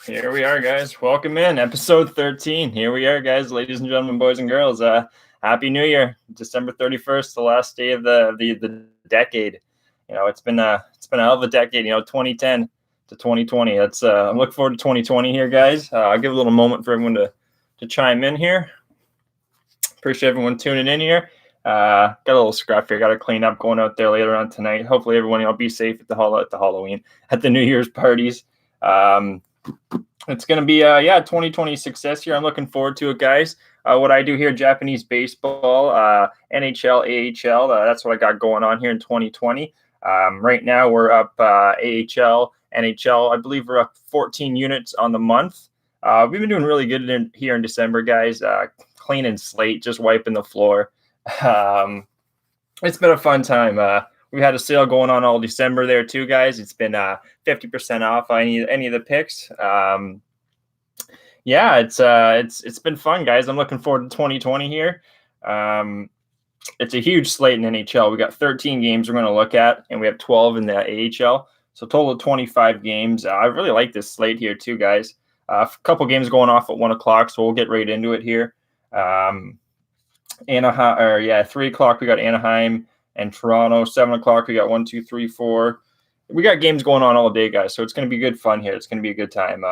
Here we are, guys. Welcome in episode 13. Here we are, guys, ladies and gentlemen, boys and girls. Happy New Year, December 31st, the last day of the decade. You know, it's been a hell of a decade. 2010 to 2020. I'm looking forward to 2020 here, guys. I'll give a little moment for everyone to chime in here. Appreciate everyone tuning in here. Got a little scruff here. Got to clean up going out there later on tonight. Hopefully, everyone be safe at the Halloween, at the New Year's parties. It's going to be 2020 success here. I'm looking forward to it, guys. What I do here, Japanese baseball, NHL+AHL. That's what I got going on here in 2020. Right now we're up AHL, NHL. I believe we're up 14 units on the month. We've been doing really good here in December, guys. Cleaning slate, just wiping the floor. It's been a fun time. We had a sale going on all December there too, guys. It's been 50% off any of the picks. It's been fun, guys. I'm looking forward to 2020 here. It's a huge slate in NHL. We got 13 games we're going to look at, and we have 12 in the AHL. So total of 25 games. I really like this slate here too, guys. A couple games going off at 1 o'clock, so we'll get right into it here. 3 o'clock we got Anaheim and Toronto. 7 o'clock we got 1, 2, 3, 4. We got games going on all day, guys, so it's going to be good fun here. It's going to be a good time.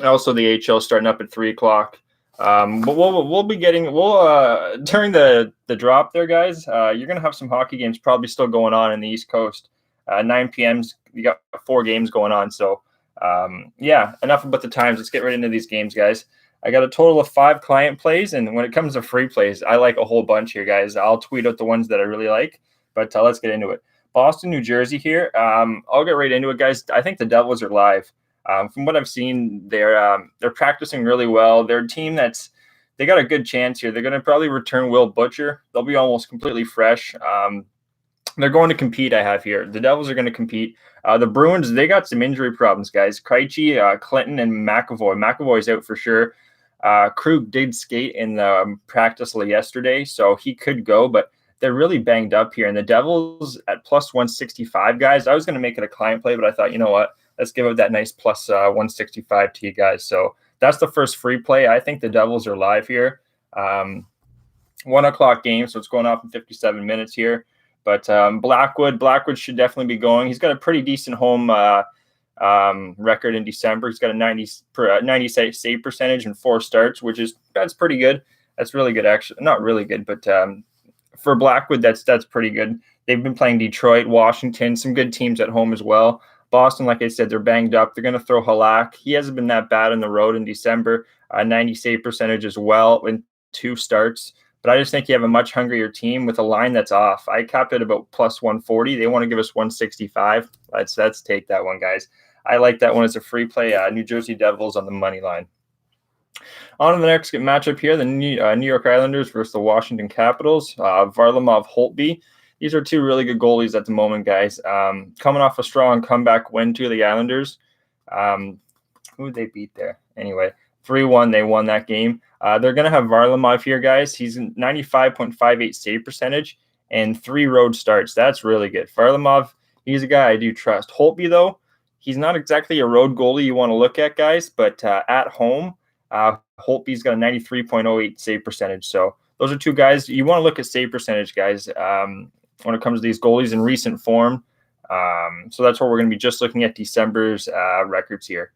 Also, the AHL starting up at 3 o'clock. But we'll be getting during the drop there, guys. You're going to have some hockey games probably still going on in the East Coast. 9 p.m.'s you got 4 games going on. So enough about the times. Let's get right into these games, guys. I got a total of 5 client plays, and when it comes to free plays, I like a whole bunch here, guys. I'll tweet out the ones that I really like, but let's get into it. Boston, New Jersey here. I'll get right into it, guys. I think the Devils are live. From what I've seen, they're practicing really well. They're a team they got a good chance here. They're going to probably return Will Butcher. They'll be almost completely fresh. They're going to compete, I have here. The Devils are going to compete. The Bruins, they got some injury problems, guys. Krejci, Clinton, and McAvoy. McAvoy's out for sure. Krug did skate in the practice yesterday, so he could go, but they're really banged up here. And the Devils at plus 165, guys. I was going to make it a client play, but I thought, you know what? Let's give it that nice plus 165 to you guys. So that's the first free play. I think the Devils are live here. 1 o'clock game, so it's going off in 57 minutes here. But Blackwood should definitely be going. He's got a pretty decent home record in December. He's got a 90 save percentage and 4 starts, that's pretty good. That's really good, actually. Not really good, but for Blackwood, that's pretty good. They've been playing Detroit, Washington, some good teams at home as well. Boston, like I said, they're banged up. They're going to throw Halak. He hasn't been that bad on the road in December. 90 save percentage as well in 2 starts. But I just think you have a much hungrier team with a line that's off. I capped it about plus 140. They want to give us 165. Let's take that one, guys. I like that one as a free play. New Jersey Devils on the money line. On to the next matchup here, the New York Islanders versus the Washington Capitals. Varlamov, Holtby. These are 2 really good goalies at the moment, guys. Coming off a strong comeback win to the Islanders. Who did they beat there? Anyway, 3-1, they won that game. They're going to have Varlamov here, guys. He's 95.58 save percentage and 3 road starts. That's really good. Varlamov, he's a guy I do trust. Holtby, though, he's not exactly a road goalie you want to look at, guys, but at home, Holtby's got a 93.08 save percentage. So those are 2 guys. You want to look at save percentage, guys, when it comes to these goalies in recent form. So that's what we're going to be just looking at December's records here.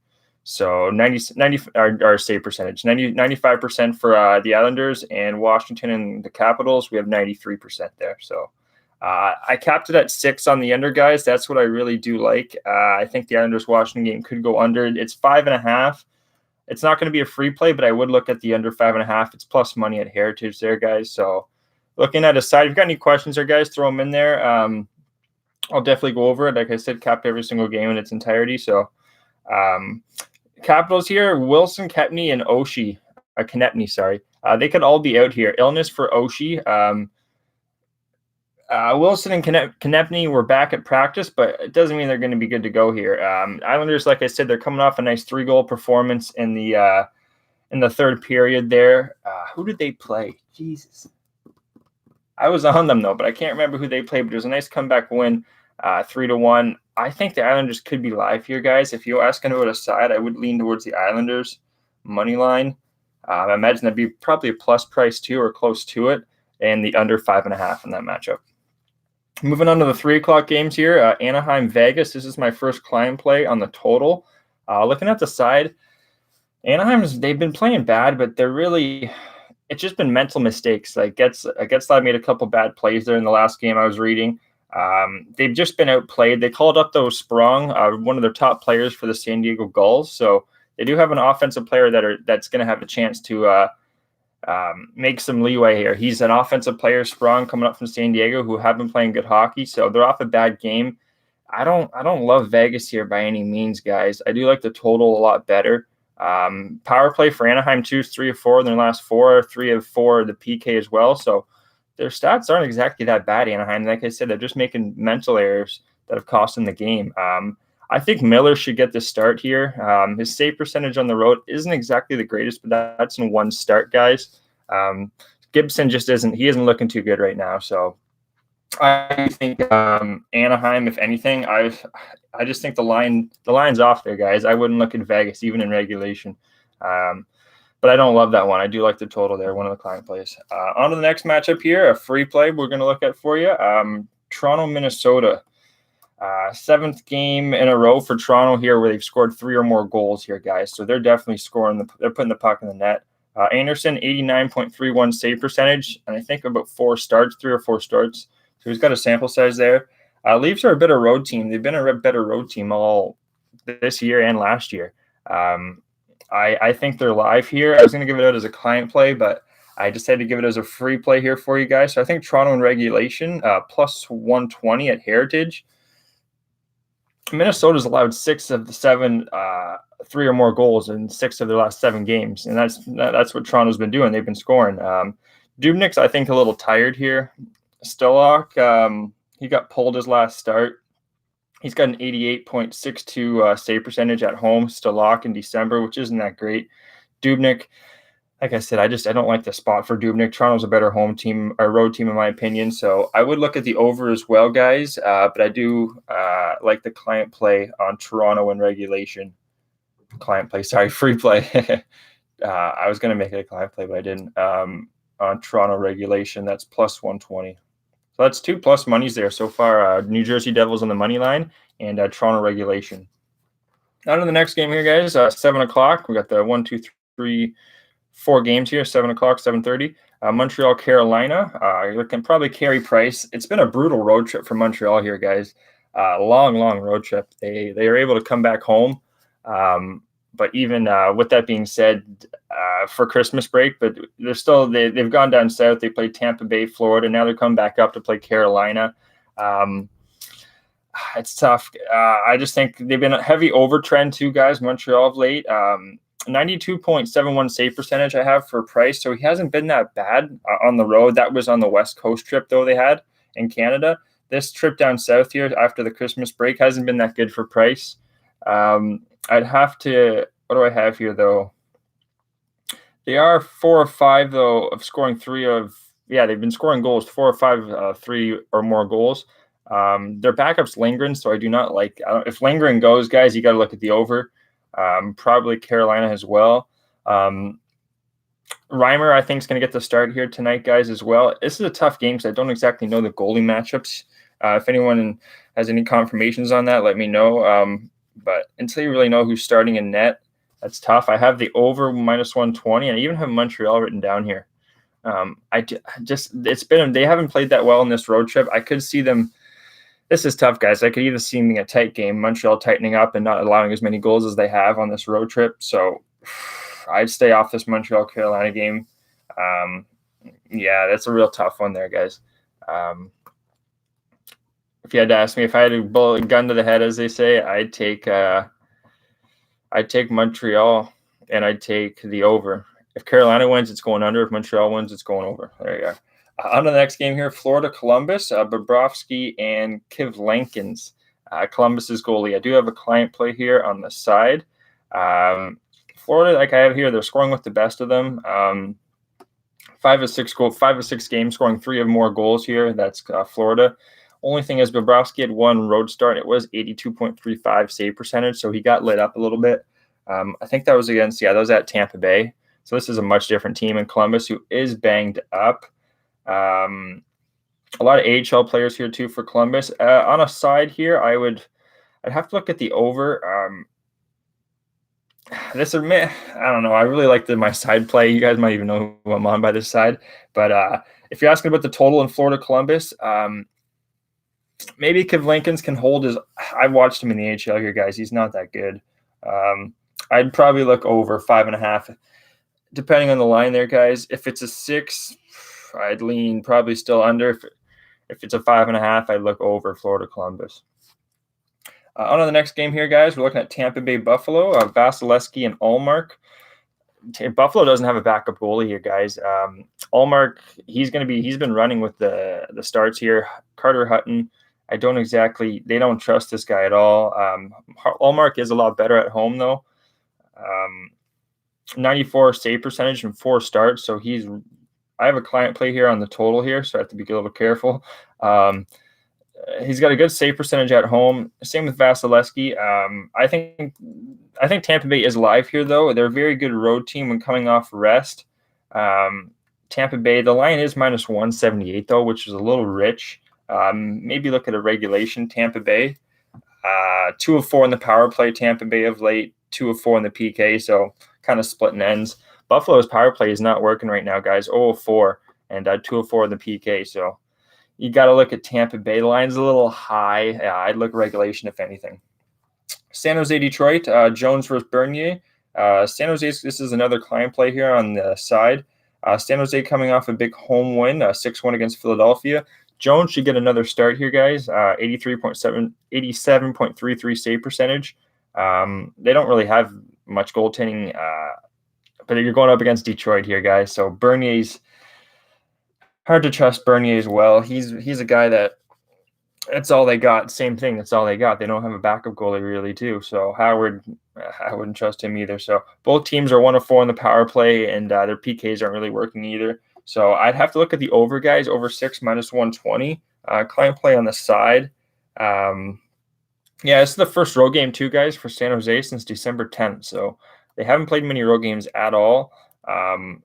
So 90 our save percentage, 95% for the Islanders, and Washington and the Capitals, we have 93% there. So I capped it at 6 on the under, guys. That's what I really do like. I think the Islanders-Washington game could go under. It's 5.5. It's not going to be a free play, but I would look at the under 5.5. It's plus money at Heritage there, guys. So looking at a side, if you've got any questions there, guys, throw them in there. I'll definitely go over it. Like I said, capped every single game in its entirety. So Capitals here, Wilson, Kepney, and Oshie. Konepny, sorry. They could all be out here. Illness for Oshie. Wilson and Konepny were back at practice, but it doesn't mean they're going to be good to go here. Islanders, like I said, they're coming off a nice 3-goal performance in the third period there. Who did they play? Jesus. I was on them, though, but I can't remember who they played, but it was a nice comeback win, 3-1. I think the Islanders could be live here, guys. If you're asking about a side, I would lean towards the Islanders money line. I imagine that'd be probably a plus price too, or close to it, and the under 5.5 in that matchup. Moving on to the 3 o'clock games here, Anaheim, Vegas. This is my first client play on the total. Looking at the side, they've been playing bad, but it's just been mental mistakes. Like Getzlaf made a couple bad plays there in the last game I was reading. They've just been outplayed. They called up though Sprong, one of their top players for the San Diego Gulls. So they do have an offensive player that's going to have a chance to make some leeway here. He's an offensive player, Sprong, coming up from San Diego, who have been playing good hockey. So they're off a bad game. I don't love Vegas here by any means, guys. I do like the total a lot better. Power play for Anaheim, 3 of 4 in their last 4, 3 of 4 the PK as well. So their stats aren't exactly that bad, Anaheim. Like I said, they're just making mental errors that have cost them the game. I think Miller should get the start here. His save percentage on the road isn't exactly the greatest, but that's in one start, guys. Gibson just isn't looking too good right now. So I think Anaheim, if anything, I just think the line's off there, guys. I wouldn't look at Vegas even in regulation. But I don't love that one. I do like the total there, one of the client plays. On to the next matchup here, a free play we're going to look at for you. Toronto, Minnesota. 7th game in a row for Toronto here where they've scored 3 or more goals here, guys. So they're definitely scoring. They're putting the puck in the net. Anderson, 89.31 save percentage, and I think about 3 or 4 starts. So he's got a sample size there. Leafs are a better road team. They've been a better road team all this year and last year. I think they're live here. I was going to give it out as a client play, but I decided to give it as a free play here for you guys. So I think Toronto in regulation, plus 120 at Heritage. Minnesota's allowed 6 of the 7 3 or more goals in 6 of their last 7 games, and that's what Toronto's been doing. They've been scoring. Dubnyk's, I think, a little tired here. Stalock, he got pulled his last start. He's got an 88.62 save percentage at home. Stalock in December, which isn't that great. Dubnyk, like I said, I don't like the spot for Dubnyk. Toronto's a better home team, or road team, in my opinion. So I would look at the over as well, guys. But I do like the client play on Toronto in regulation. Free play. I was going to make it a client play, but I didn't. On Toronto regulation, that's plus 120. So that's 2 plus monies there so far. New Jersey Devils on the money line and Toronto regulation. On to the next game here, guys. 7 o'clock. We got the 1, 2, 3, 4 games here. 7 o'clock, 7:30. Montreal, Carolina. You can probably carry price. It's been a brutal road trip for Montreal here, guys. Long road trip. They are able to come back home. But even with that being said, for Christmas break, but they've gone down south. They played Tampa Bay, Florida. Now they're coming back up to play Carolina. It's tough. I just think they've been a heavy overtrend too, guys. Montreal of late. 92.71 save percentage I have for Price, so he hasn't been that bad on the road. That was on the West Coast trip, though, they had in Canada. This trip down south here after the Christmas break hasn't been that good for Price. I'd have to – what do I have here, though? They are 4 or 5, though, of scoring 3 of – yeah, they've been scoring goals, 4 or 5, 3 or more goals. Their backup's Lindgren, so I do not like – if Lindgren goes, guys, you got to look at the over. Probably Carolina as well. Reimer, I think, is going to get the start here tonight, guys, as well. This is a tough game because I don't exactly know the goalie matchups. If anyone has any confirmations on that, let me know. But until you really know who's starting in net, that's tough. I have the over minus 120, and I even have Montreal written down here. They haven't played that well in this road trip. I could see them. This is tough, guys. I could either see them in a tight game, Montreal tightening up and not allowing as many goals as they have on this road trip. So I'd stay off this Montreal-Carolina game. Yeah, that's a real tough one there, guys. If you had to ask me if I had a bullet gun to the head, as they say, I'd take Montreal and I'd take the over. If Carolina wins, it's going under. If Montreal wins, it's going over. There you go. On to the next game here, Florida-Columbus, Bobrovsky and Kivlenkins. Columbus's goalie. I do have a client play here on the side. Florida, like I have here, they're scoring with the best of them. 5 of 6 games, scoring 3 or more goals here. That's Florida. Only thing is Bobrovsky had one road start. It was 82.35 save percentage, so he got lit up a little bit. I think that was against, that was at Tampa Bay. So this is a much different team in Columbus, who is banged up. A lot of AHL players here too for Columbus. On a side here, I'd have to look at the over. I don't know. I really like my side play. You guys might even know who I'm on by this side. But if you're asking about the total in Florida Columbus, maybe Kivlinkins can hold his. I've watched him in the AHL here, guys. He's not that good. I'd probably look over 5.5, depending on the line there, guys. If it's a 6, I'd lean probably still under. If it's a 5.5, I'd look over Florida Columbus. On to the next game here, guys. We're looking at Tampa Bay Buffalo, Vasilevsky and Ullmark. Buffalo doesn't have a backup goalie here, guys. Ullmark, he's been running with the starts here. Carter Hutton, they don't trust this guy at all. Ullmark is a lot better at home, though. 94 save percentage and 4 starts. So I have a client play here on the total here, so I have to be a little careful. He's got a good save percentage at home. Same with Vasilevsky. I think Tampa Bay is live here, though. They're a very good road team when coming off rest. Tampa Bay, the line is minus 178, though, which is a little rich. Maybe look at a regulation Tampa Bay. 2 of 4 in the power play, Tampa Bay of late. 2 of 4 in the PK, so kind of splitting ends. Buffalo's power play is not working right now, guys. 0 of 4 and 2 of 4 in the PK, so you got to look at Tampa Bay. The line's a little high. I'd look regulation, if anything. San Jose, Detroit, Jones versus Bernier. San Jose, this is another client play here on the side. San Jose coming off a big home win, 6-1 against Philadelphia. Jones should get another start here, guys. 87.33 save percentage. They don't really have much goaltending, but you're going up against Detroit here, guys. So Bernier's hard to trust. Bernier as well. He's a guy that's all they got. Same thing. That's all they got. They don't have a backup goalie really, too. So Howard, I wouldn't trust him either. So both teams are 1 of 4 in the power play, and their PKs aren't really working either. So I'd have to look at the over, guys. Over 6 minus 120. Client play on the side. This is the first road game too, guys, for San Jose since December 10th. So they haven't played many road games at all. And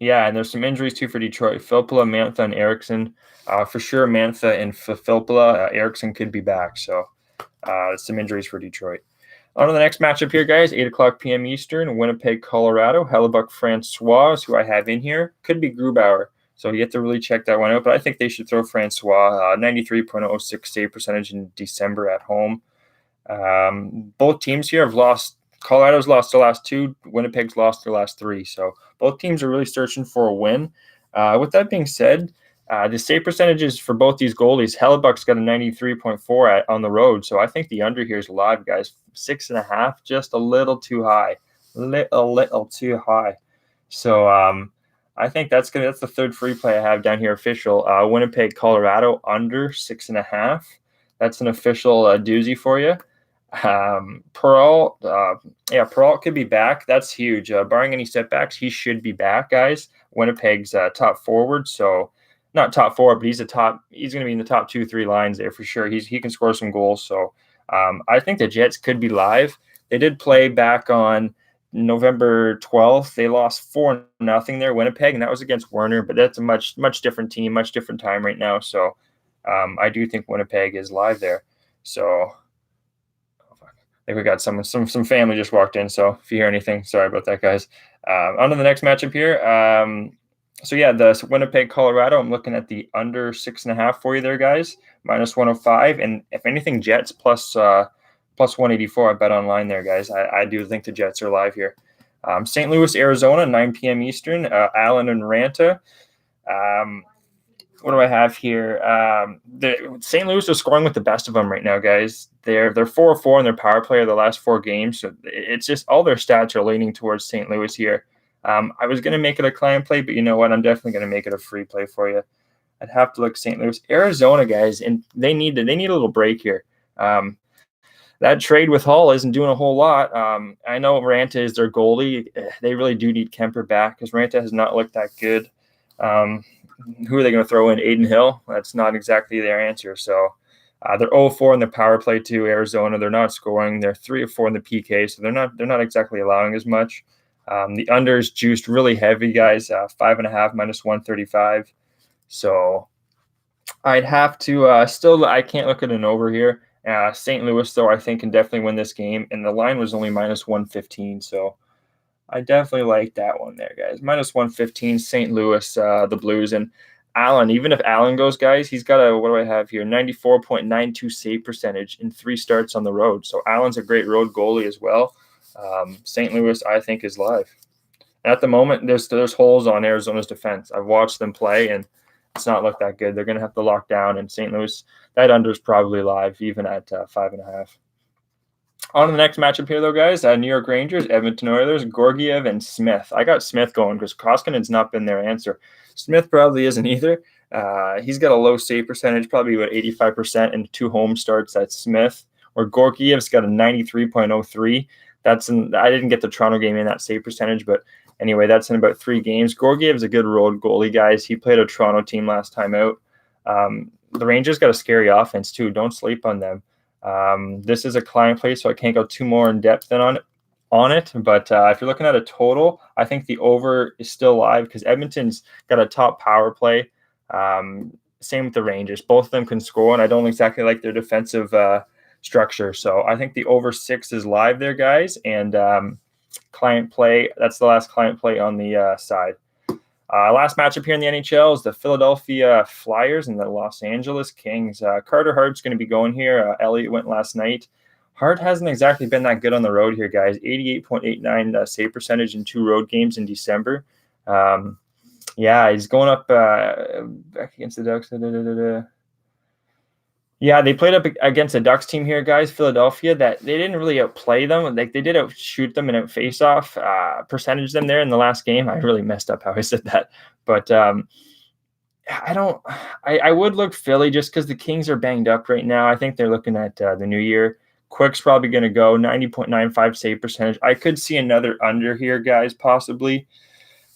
there's some injuries too for Detroit. Filppula, Mantha, and Eriksson. For sure, Mantha and Filppula. Eriksson could be back. So some injuries for Detroit. On to the next matchup here, guys. 8:00 p.m. Eastern, Winnipeg, Colorado. Hellebuck, Francois, who I have in here. Could be Grubauer. So you have to really check that one out. But I think they should throw Francois. 93.06 save percentage in December at home. Both teams here have lost. Colorado's lost the last 2. Winnipeg's lost their last 3. So both teams are really searching for a win. With that being said, the save percentages for both these goalies, Hellebuck's got a 93.4 on the road. So I think the under here is live, guys. 6.5, just a little too high. Little too high. So I think that's the third free play I have down here, official. Winnipeg, Colorado, under 6.5. That's an official doozy for you. Peralt could be back. That's huge. Barring any setbacks, he should be back, guys. Winnipeg's top forward, so not top 4, but he's going to be in the top 2-3 lines there for sure. He can score some goals. So I think the Jets could be live. They did play back on November 12th. They lost 4-0 there, Winnipeg, and that was against Werner, but that's a much different team, much different time right now. So I do think Winnipeg is live there. So I think we got some family just walked in. So if you hear anything, sorry about that, guys. On to the next matchup here. The Winnipeg, Colorado, I'm looking at the under 6.5 for you there, guys. Minus 105. And if anything, Jets plus 184, I bet online there, guys. I do think the Jets are live here. St. Louis, Arizona, 9 p.m. Eastern. Allen and Ranta. What do I have here? St. Louis is scoring with the best of them right now, guys. They're 4-4 in their power play of the last 4 games. So it's just all their stats are leaning towards St. Louis here. I was going to make it a client play, but you know what? I'm definitely going to make it a free play for you. I'd have to look St. Louis. Arizona, guys, and they need a little break here. That trade with Hull isn't doing a whole lot. I know Ranta is their goalie. They really do need Kemper back because Ranta has not looked that good. Who are they going to throw in? Aiden Hill? That's not exactly their answer. So they're 0-4 in the power play too. Arizona, they're not scoring. They're 3-4 in the PK, so they're not exactly allowing as much. The unders juiced really heavy, guys. 5.5 minus 135. So I'd have to still. I can't look at an over here. St. Louis, though, I think can definitely win this game, and the line was only minus 115. So I definitely like that one there, guys. Minus 115, St. Louis, the Blues. And Allen, even if Allen goes, guys, he's got what do I have here? 94.92 save percentage in 3 starts on the road. So Allen's a great road goalie as well. St. Louis, I think, is live. At the moment, there's holes on Arizona's defense. I've watched them play, and it's not looked that good. They're going to have to lock down. And St. Louis, that under is probably live, even at 5.5. On to the next matchup here, though, guys. New York Rangers, Edmonton Oilers, Georgiev, and Smith. I got Smith going because Koskinen's not been their answer. Smith probably isn't either. He's got a low save percentage, probably about 85%, and 2 home starts. That's Smith. Or Georgiev's got a 93.03. I didn't get the Toronto game in that save percentage, but anyway, that's in about 3 games. Georgiev's a good road goalie, guys. He played a Toronto team last time out. The Rangers got a scary offense, too. Don't sleep on them. This is a client play, so I can't go too more in depth on it. But if you're looking at a total, I think the over is still live because Edmonton's got a top power play. Same with the Rangers. Both of them can score, and I don't exactly like their defensive structure. So I think the over 6 is live there, guys. And client play, that's the last client play on the side. Last matchup here in the NHL is the Philadelphia Flyers and the Los Angeles Kings. Carter Hart's going to be going here. Elliott went last night. Hart hasn't exactly been that good on the road here, guys. 88.89 save percentage in 2 road games in December. Yeah, he's going up back against the Ducks. Yeah, they played up against the Ducks team here, guys, Philadelphia, that they didn't really outplay them. Like, they did outshoot them and out-face-off, percentage them there in the last game. I really messed up how I said that. But I would look Philly just because the Kings are banged up right now. I think they're looking at the new year. Quick's probably going to go 90.95 save percentage. I could see another under here, guys, possibly.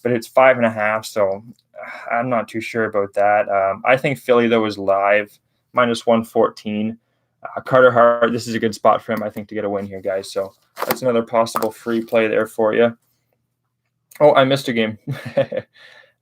But it's 5.5, so I'm not too sure about that. I think Philly, though, is live. Minus 114. Carter Hart, this is a good spot for him, I think, to get a win here, guys. So that's another possible free play there for you. Oh, I missed a game. I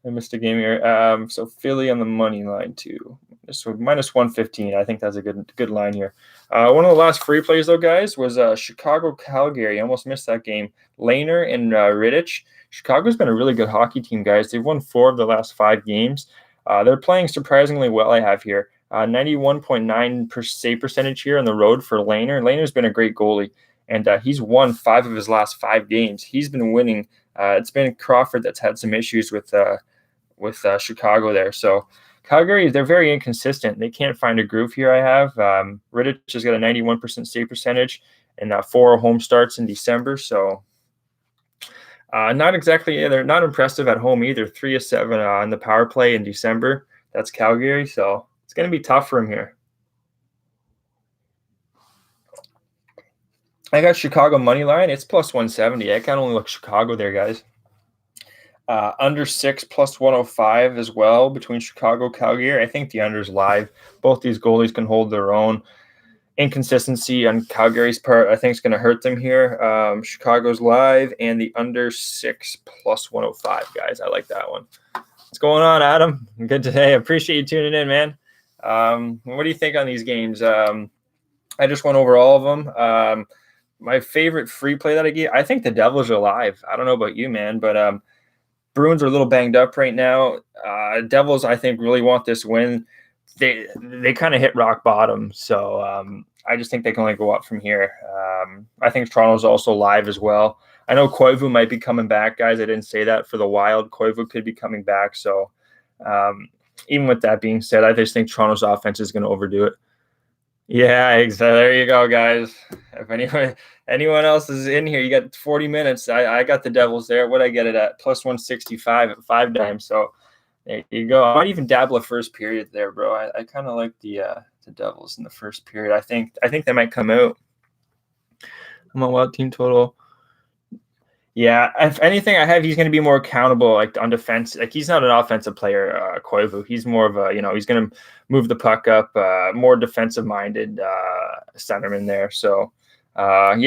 missed a game here. So Philly on the money line, too. So minus 115. I think that's a good line here. One of the last free plays, though, guys, was Chicago-Calgary. Almost missed that game. Lehner and Rittich. Chicago's been a really good hockey team, guys. They've won 4 of the last 5 games. They're playing surprisingly well, I have here. 91.9 save percentage here on the road for Lehner. Lehner's been a great goalie, and he's won 5 of his last 5 games. He's been winning. It's been Crawford that's had some issues with Chicago there. So Calgary, they're very inconsistent. They can't find a groove here, I have. Rittich has got a 91% save percentage and 4 home starts in December. So not exactly, they're not impressive at home either. 3 of 7 on the power play in December. That's Calgary, so it's going to be tough for him here. I got Chicago money line. It's plus 170. I can only look Chicago there, guys. Under 6 plus 105 as well between Chicago, Calgary. I think the under is live. Both these goalies can hold their own. Inconsistency on Calgary's part, I think, is going to hurt them here. Chicago's live and the under 6 plus 105, guys. I like that one. What's going on, Adam? Good today. I appreciate you tuning in, man. What do you think on these games? I just went over all of them. My favorite free play that I gave, I think the Devils are live. I don't know about you, man, but Bruins are a little banged up right now. Devils, I think, really want this win. They kind of hit rock bottom, so I just think they can only go up from here. I think Toronto's also live as well. I know Koivu might be coming back, guys. I didn't say that for the Wild. Koivu could be coming back, so even with that being said, I just think Toronto's offense is going to overdo it. Yeah, exactly. There you go, guys. If anyone else is in here, you got 40 minutes. I got the Devils there. What I get it at? Plus 165 at 5 times. So there you go. I might even dabble a first period there, bro. I kind of like the Devils in the first period. I think they might come out. I'm on Wild team total. Yeah, if anything, I have he's going to be more accountable, like on defense. Like he's not an offensive player, Koivu. He's more of a he's going to move the puck up, more defensive minded centerman there. So, that's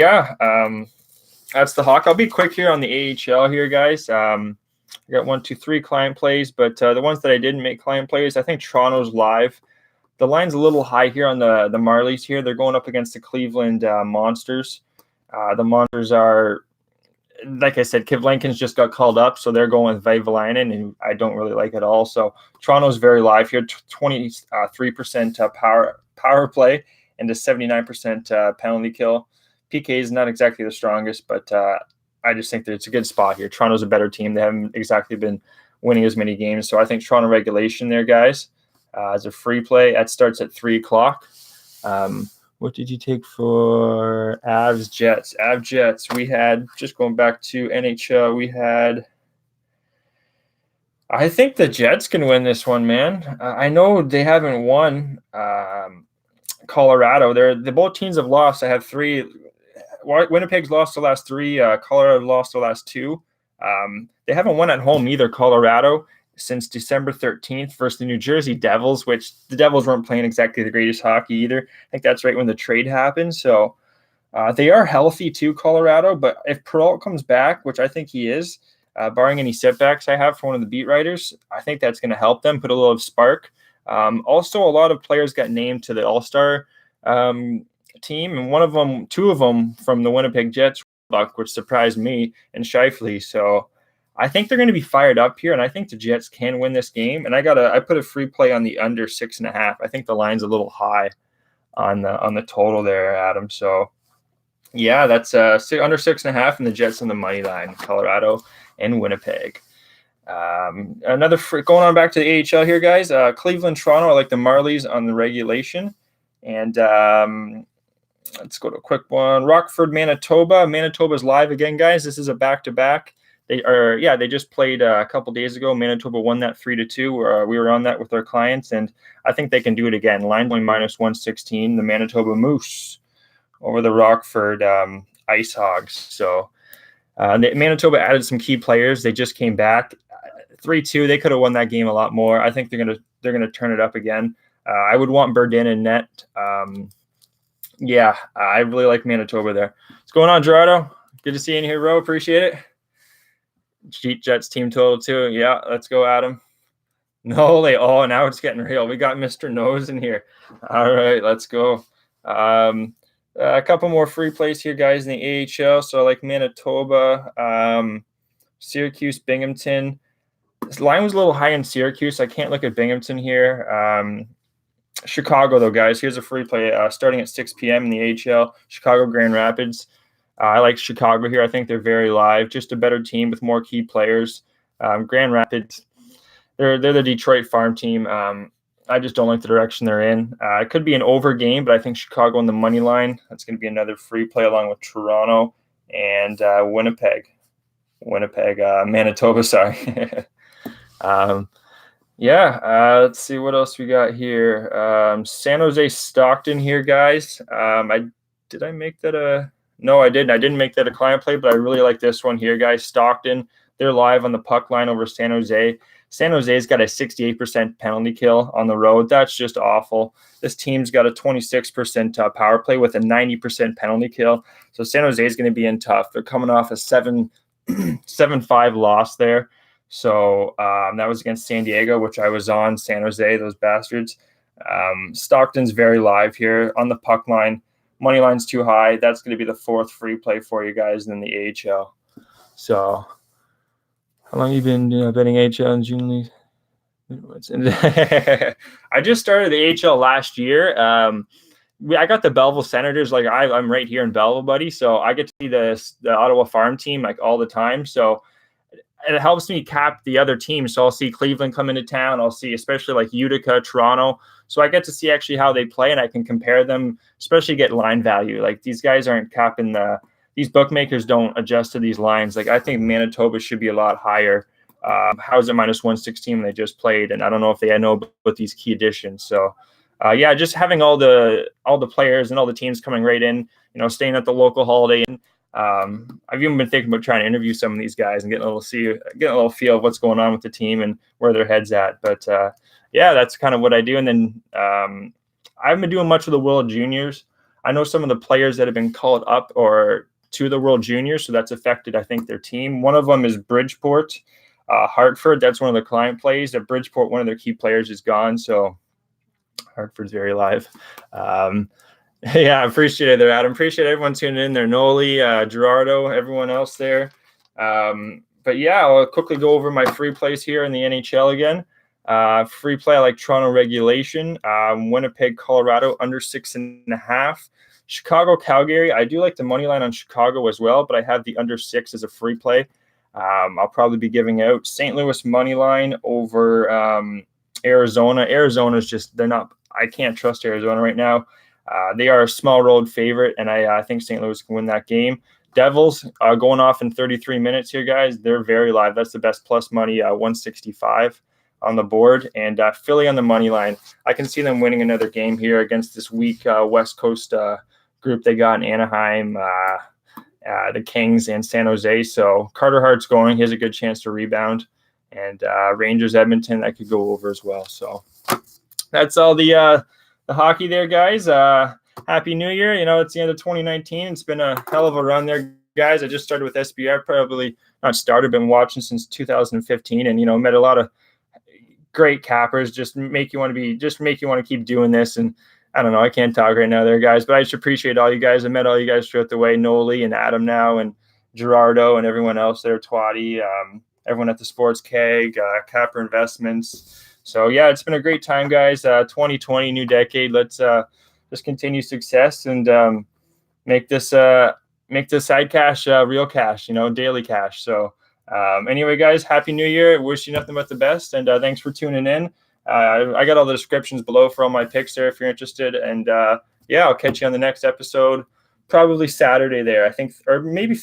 the Hawk. I'll be quick here on the AHL here, guys. I got 1, 2, 3 client plays, but the ones that I didn't make client plays, I think Toronto's live. The line's a little high here on the Marlies here. They're going up against the Cleveland Monsters. The Monsters are, like I said, Kivlenkin's just got called up, so they're going with Vavalainen, and I don't really like it at all. So Toronto's very live here, 23% power play and a 79% penalty kill. PK is not exactly the strongest, but I just think that it's a good spot here. Toronto's a better team. They haven't exactly been winning as many games, so I think Toronto regulation there, guys, as a free play. That starts at 3 o'clock. What did you take for Avs Jets? Avs Jets, we had, just going back to NHL, we had, I think the Jets can win this one, man. I know they haven't won Colorado. The both teams have lost. I have 3. Winnipeg's lost the last 3. Colorado lost the last 2. They haven't won at home either, Colorado, since December 13th versus the New Jersey Devils, which the Devils weren't playing exactly the greatest hockey either. I think that's right when the trade happened. So they are healthy too, Colorado. But if Peralt comes back, which I think he is, barring any setbacks I have for one of the beat writers, I think that's going to help them put a little spark. Also, a lot of players got named to the All-Star team, and 2 of them from the Winnipeg Jets, which surprised me, and Scheifele. So I think they're going to be fired up here, and I think the Jets can win this game. And I put a free play on the under 6.5. I think the line's a little high on the total there, Adam. So yeah, that's under 6.5, and the Jets on the money line, Colorado and Winnipeg. Going on back to the AHL here, guys. Cleveland, Toronto. I like the Marlies on the regulation, and let's go to a quick one. Rockford, Manitoba. Manitoba's live again, guys. This is a back-to-back. They just played a couple days ago. Manitoba won that 3-2. We were on that with our clients, and I think they can do it again. Line going -116. The Manitoba Moose over the Rockford Ice Hogs. So Manitoba added some key players. They just came back 3-2. They could have won that game a lot more. I think they're gonna turn it up again. I would want Burdin in net. I really like Manitoba there. What's going on, Gerardo? Good to see you in here, bro. Appreciate it. Jets team total too. Yeah, let's go, Adam. No, now it's getting real. We got Mr. Nose in here. All right, let's go. A couple more free plays here, guys, in the AHL. So I like Manitoba, Syracuse, Binghamton. This line was a little high in Syracuse. I can't look at Binghamton here. Chicago, though, guys. Here's a free play starting at 6 p.m. in the AHL. Chicago, Grand Rapids. I like Chicago here. I think they're very live. Just a better team with more key players. Grand Rapids, they're the Detroit farm team. I just don't like the direction they're in. It could be an over game, but I think Chicago on the money line. That's going to be another free play along with Toronto and Manitoba, sorry. Let's see what else we got here. San Jose Stockton here, guys. Did I make that no, I didn't. I didn't make that a client play, but I really like this one here, guys. Stockton, they're live on the puck line over San Jose. San Jose's got a 68% penalty kill on the road. That's just awful. This team's got a 26% power play with a 90% penalty kill. So San Jose is going to be in tough. They're coming off a 7-5 loss there. So that was against San Diego, which I was on. San Jose, those bastards. Stockton's very live here on the puck line. Money line's too high. That's going to be the 4th free play for you guys in the AHL. So how long have you been betting AHL in June League? I just started the AHL last year. I got the Belleville Senators. Like I'm right here in Belleville, buddy. So I get to see the Ottawa farm team like all the time. So it helps me cap the other teams. So I'll see Cleveland come into town. I'll see especially like Utica, Toronto. So I get to see actually how they play, and I can compare them, especially get line value. Like these guys aren't capping these bookmakers don't adjust to these lines. Like I think Manitoba should be a lot higher. How's it -116 they just played? And I don't know if they know about these key additions. So just having all the players and all the teams coming right in, staying at the local Holiday Inn. I've even been thinking about trying to interview some of these guys and getting a little feel of what's going on with the team and where their head's at. But yeah, that's kind of what I do. And then I haven't been doing much of the World Juniors. I know some of the players that have been called up or to the World Juniors, so that's affected, I think, their team. One of them is Bridgeport, Hartford. That's one of the client plays. At Bridgeport, one of their key players is gone, so Hartford's very live. Yeah, I appreciate it there, Adam. Appreciate everyone tuning in there. Noli, Gerardo, everyone else there. But yeah, I'll quickly go over my free plays here in the NHL again. Free play, I like Toronto regulation. Winnipeg, Colorado, under 6.5. Chicago, Calgary. I do like the money line on Chicago as well, but I have the under 6 as a free play. I'll probably be giving out St. Louis money line over Arizona. Arizona's just, I can't trust Arizona right now. They are a small road favorite, and I think St. Louis can win that game. Devils going off in 33 minutes here, guys. They're very live. That's the best plus money, 165 on the board. And Philly on the money line. I can see them winning another game here against this weak West Coast group they got in Anaheim, the Kings, and San Jose. So Carter Hart's going. He has a good chance to rebound. And Rangers, Edmonton, that could go over as well. So that's all the hockey there, guys. Happy New Year. It's the end of 2019. It's been a hell of a run there, guys. I just started with SBR, probably not started, been watching since 2015, and, met a lot of great cappers, just make you want to keep doing this. And I don't know, I can't talk right now there, guys, but I just appreciate all you guys. I met all you guys throughout the way, Noli and Adam now, and Gerardo and everyone else there, Twatty, everyone at the Sports Keg, Capper Investments. So yeah, it's been a great time, guys. 2020, new decade. Let's just continue success and make this side cash real cash, daily cash. So anyway, guys, Happy New Year. Wish you nothing but the best, and thanks for tuning in. I got all the descriptions below for all my picks there if you're interested. And yeah, I'll catch you on the next episode, probably Saturday there, I think, or maybe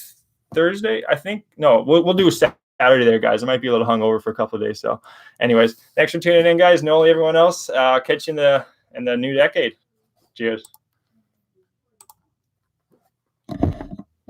Thursday. I think no, we'll do Saturday there, guys. I might be a little hungover for a couple of days. So anyways, thanks for tuning in, guys. Noli, everyone else. Catch you in the new decade. Cheers.